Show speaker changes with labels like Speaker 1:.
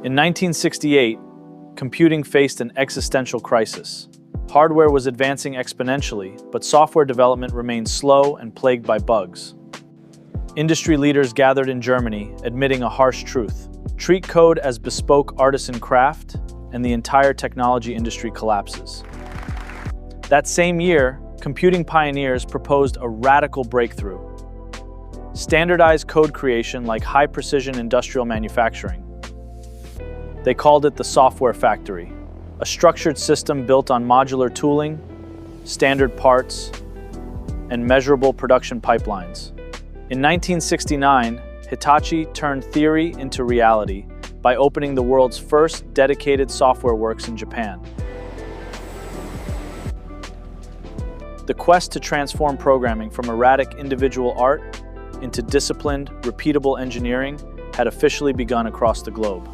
Speaker 1: In 1968, computing faced an existential crisis. Hardware was advancing exponentially, but software development remained slow and plagued by bugs. Industry leaders gathered in Germany, admitting a harsh truth. Treat code as bespoke artisan craft, and the entire technology industry collapses. That same year, computing pioneers proposed a radical breakthrough. Standardized code creation like high-precision industrial manufacturing. They called it the software factory, a structured system built on modular tooling, standard parts, and measurable production pipelines. In 1969, Hitachi turned theory into reality by opening the world's first dedicated software works in Japan. The quest to transform programming from erratic individual art into disciplined, repeatable engineering had officially begun across the globe.